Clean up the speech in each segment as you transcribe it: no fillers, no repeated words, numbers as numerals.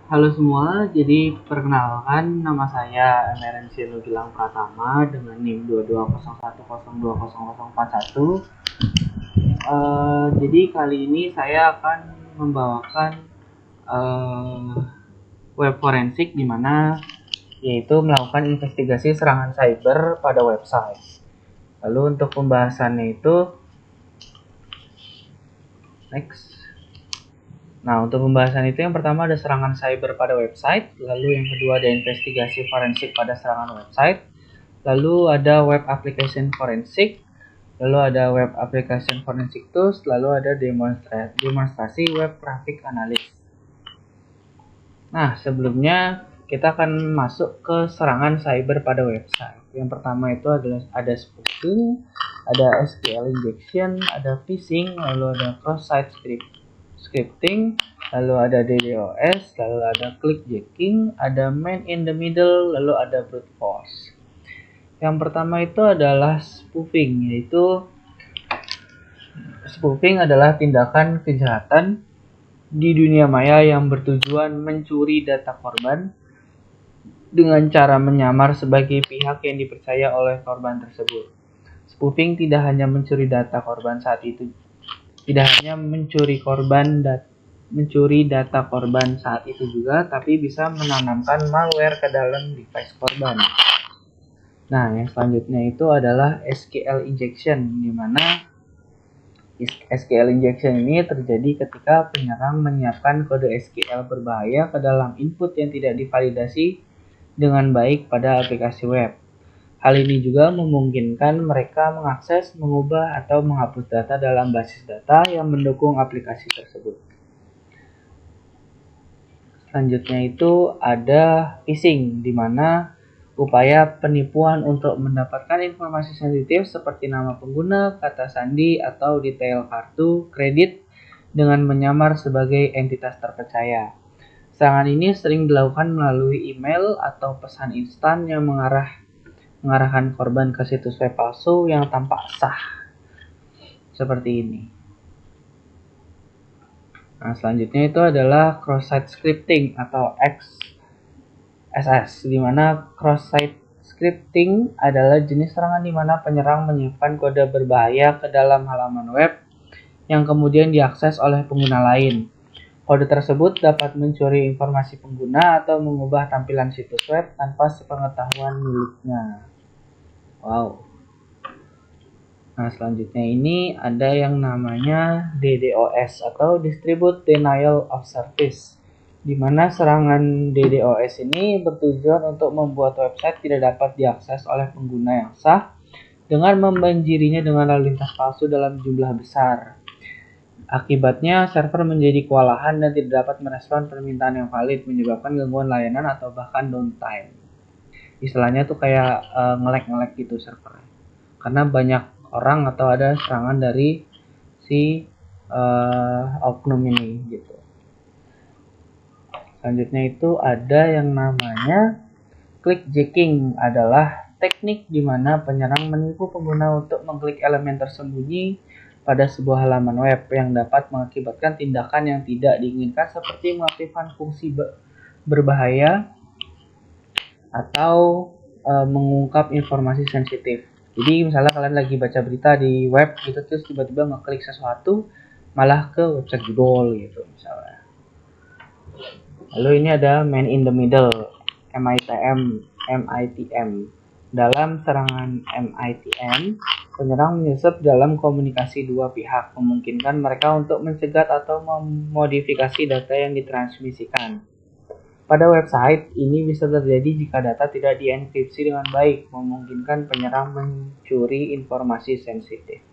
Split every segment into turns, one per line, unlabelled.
Halo semua, jadi perkenalkan nama saya Emerensi Nugilang Pratama dengan NIM 2201020041. Jadi kali ini saya akan membawakan web forensik di mana yaitu melakukan investigasi serangan cyber pada website. Lalu untuk pembahasannya itu next. Nah, untuk pembahasan itu yang pertama ada serangan cyber pada website, lalu yang kedua ada investigasi forensik pada serangan website, lalu ada web application forensik, lalu ada web application forensik tools, lalu ada demonstrasi web traffic analysis. Nah, sebelumnya kita akan masuk ke serangan cyber pada website. Yang pertama itu adalah ada spoofing, ada SQL injection, ada phishing, lalu ada cross-site scripting, lalu ada DDoS, lalu ada clickjacking, ada man in the middle, lalu ada brute force. Yang pertama itu adalah spoofing, yaitu spoofing adalah tindakan kejahatan di dunia maya yang bertujuan mencuri data korban dengan cara menyamar sebagai pihak yang dipercaya oleh korban tersebut. Spoofing tidak hanya mencuri data korban saat itu, tidak hanya mencuri data korban saat itu juga, tapi bisa menanamkan malware ke dalam device korban. Nah, yang selanjutnya itu adalah SQL injection, di mana SQL injection ini terjadi ketika penyerang menyiapkan kode SQL berbahaya ke dalam input yang tidak divalidasi dengan baik pada aplikasi web. Hal ini juga memungkinkan mereka mengakses, mengubah, atau menghapus data dalam basis data yang mendukung aplikasi tersebut. Selanjutnya itu ada phishing, di mana upaya penipuan untuk mendapatkan informasi sensitif seperti nama pengguna, kata sandi, atau detail kartu kredit dengan menyamar sebagai entitas terpercaya. Serangan ini sering dilakukan melalui email atau pesan instan yang mengarahkan korban ke situs web palsu yang tampak sah. Seperti ini. Nah, selanjutnya itu adalah cross-site scripting atau XSS, di mana cross-site scripting adalah jenis serangan di mana penyerang menyiapkan kode berbahaya ke dalam halaman web yang kemudian diakses oleh pengguna lain. Kode tersebut dapat mencuri informasi pengguna atau mengubah tampilan situs web tanpa sepengetahuan miliknya. Wow. Nah, selanjutnya ini ada yang namanya DDoS atau Distribute Denial of Service, di mana serangan DDoS ini bertujuan untuk membuat website tidak dapat diakses oleh pengguna yang sah dengan membanjirinya dengan lalu lintas palsu dalam jumlah besar. Akibatnya, server menjadi kewalahan dan tidak dapat merespon permintaan yang valid, menyebabkan gangguan layanan atau bahkan downtime. Istilahnya tuh kayak nge-lag gitu server. Karena banyak orang atau ada serangan dari si oknum ini gitu. Selanjutnya itu ada yang namanya clickjacking, adalah teknik di mana penyerang menipu pengguna untuk mengklik elemen tersembunyi pada sebuah halaman web yang dapat mengakibatkan tindakan yang tidak diinginkan seperti mengaktifkan fungsi berbahaya atau mengungkap informasi sensitif. Jadi misalnya kalian lagi baca berita di web gitu terus tiba-tiba ngeklik sesuatu malah ke website judul gitu misalnya. Lalu ini ada man in the middle, MITM. Dalam serangan MITM, penyerang menyusup dalam komunikasi dua pihak, memungkinkan mereka untuk mencegat atau memodifikasi data yang ditransmisikan. Pada website, ini bisa terjadi jika data tidak dienkripsi dengan baik, memungkinkan penyerang mencuri informasi sensitif.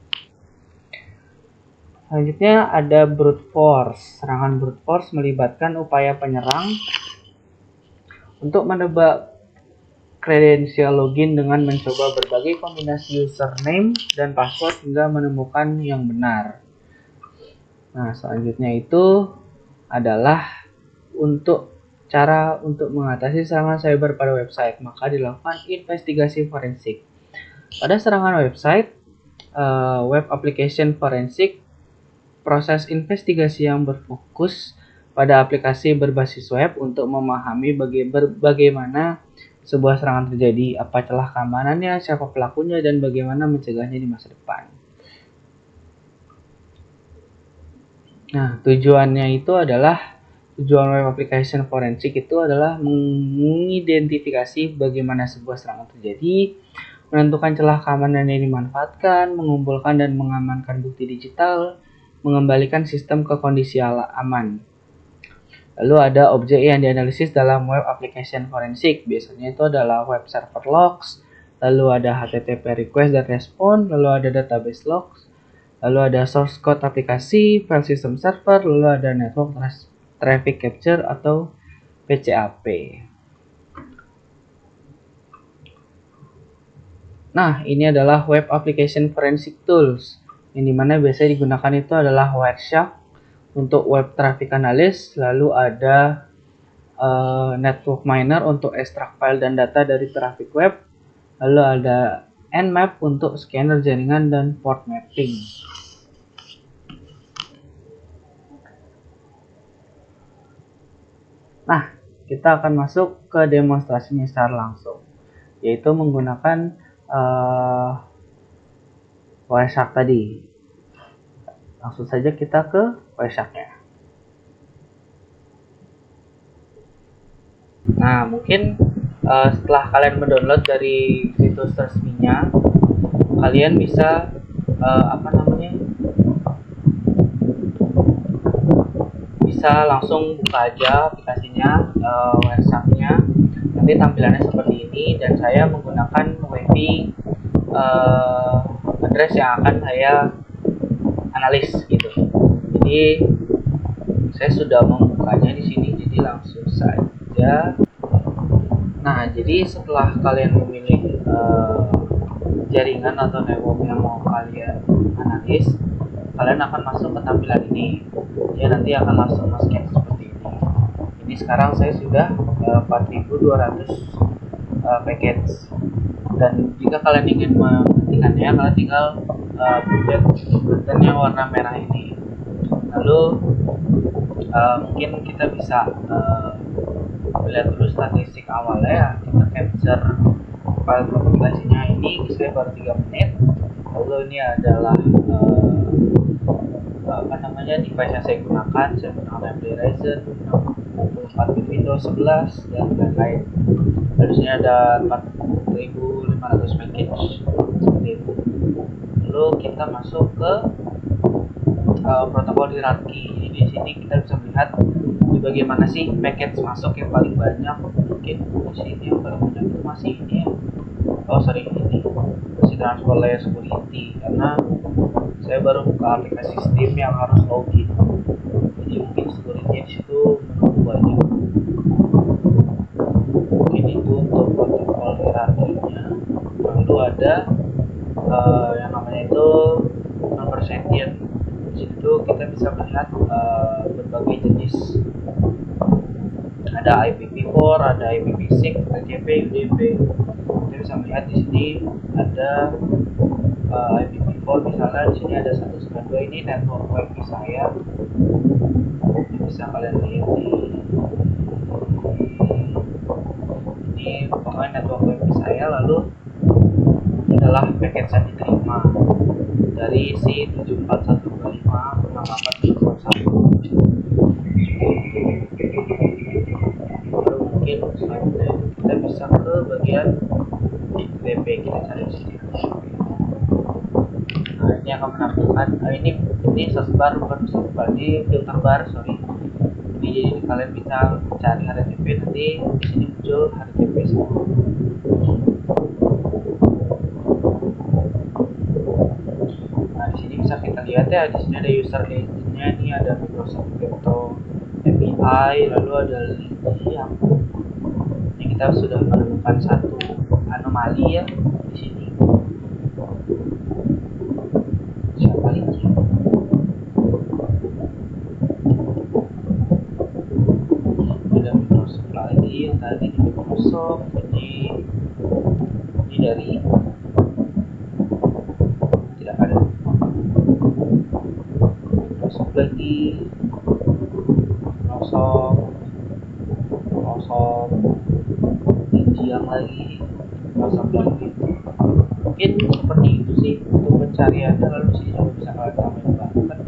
Selanjutnya ada brute force. Serangan brute force melibatkan upaya penyerang untuk menebak kredensial login dengan mencoba berbagai kombinasi username dan password hingga menemukan yang benar. Nah, selanjutnya itu adalah cara untuk mengatasi serangan cyber pada website, maka dilakukan investigasi forensik. Pada serangan website, web application forensik, proses investigasi yang berfokus pada aplikasi berbasis web untuk memahami bagaimana sebuah serangan terjadi, apa celah keamanannya, siapa pelakunya, dan bagaimana mencegahnya di masa depan. Nah, tujuan web application forensik itu adalah mengidentifikasi bagaimana sebuah serangan terjadi, menentukan celah keamanan yang dimanfaatkan, mengumpulkan dan mengamankan bukti digital, mengembalikan sistem ke kondisi aman. Lalu ada objek yang dianalisis dalam web application forensik. Biasanya itu adalah web server logs, lalu ada HTTP request dan respon, lalu ada database logs, lalu ada source code aplikasi, file system server, lalu ada network traffic capture atau PCAP. Nah, ini adalah web application forensic tools, yang dimana biasanya digunakan itu adalah Wireshark untuk web traffic analysis, lalu ada network miner untuk ekstrak file dan data dari traffic web, lalu ada Nmap untuk scanner jaringan dan port mapping. Nah, kita akan masuk ke demonstrasinya secara langsung, yaitu menggunakan Wireshark tadi. Langsung saja kita ke Wireshark-nya. Nah, mungkin setelah kalian mendownload dari situs resminya, kalian bisa bisa langsung buka aja aplikasinya, Wireshark-nya. Nanti tampilannya seperti ini, dan saya menggunakan WiFi address yang akan saya analis gitu. Jadi saya sudah membukanya di sini, jadi langsung saja. Nah, jadi setelah kalian memilih jaringan atau network yang mau kalian analis, kalian akan masuk ke tampilan ini. Ya, nanti akan langsung scan seperti ini. Ini sekarang saya sudah 4.200 package. Dan jika kalian ingin menghentikannya, kalian tinggal pencet button yang warna merah ini. Lalu mungkin kita bisa lihat dulu statistik awalnya ya. Kita capture file aplikasinya ini, saya baru 3 menit. Lalu ini adalah device yang saya gunakan. Saya menggunakan AMD Ryzen 64 bit Windows 11 dan lain-lain. Lalu sini ada 4.500 package seperti itu. Lalu kita masuk ke protokol hierarki. Jadi di sini kita bisa melihat di bagaimana sih package masuk yang paling banyak. Mungkin di sini yang paling banyak itu masih ini ya. Ini masih transport layer security, karena saya baru buka aplikasi Steam yang harus login. Jadi mungkin security di situ menunggu banyak. Mungkin itu untuk protokol hierarkinya. Lalu ada yang namanya itu non-persentient. Di situ kita bisa melihat berbagai jenis. Ada IPv4, ada IPv6, TCP, UDP. Kita bisa melihat di sini ada IPv4, misalnya di sini ada 192, ini network WiFi saya. Ini bisa kalian lihat ini pokoknya network WiFi saya. Lalu ini adalah paket yang diterima dari si 74125.8.1. Lalu mungkin selanjutnya kita bisa ke bagian DP, kita cari di sini. Nah, ini akan menampilkan ini search bar, bukan search bar, ini filter bar, sorry. Jadi kalian bisa cari HTTP, nanti di sini muncul HTTP semua. Nah, di sini bisa kita lihat ya, di sini ada user agent-nya, ini ada Microsoft Crypto API, lalu ada link yang ini kita sudah menemukan satu anomali ya di sini. Siapa linknya? Ada Microsoft lagi yang tadi di Microsoft, ini dari tidak ada Microsoft lagi. kosong diam lagi, kosong lagi. Mungkin seperti itu sih untuk pencariannya. Lalu sih juga bisa kalian tambahin banget.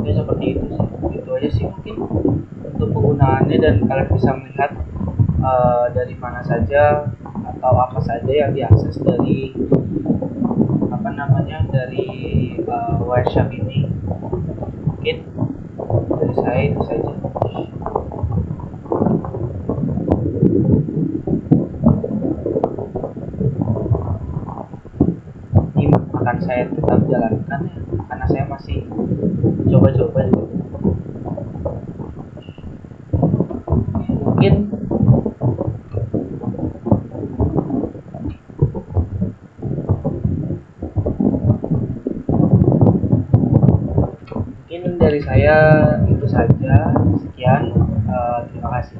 Ya seperti itu sih, itu aja sih mungkin untuk penggunaannya, dan kalian bisa melihat dari mana saja atau apa saja yang diakses dari dari Wireshark ini. Mungkin dari saya itu saja. Ini akan saya tetap jalankan ya, karena saya masih coba-coba juga. Mungkin dari saya itu saja. Sekian, terima kasih.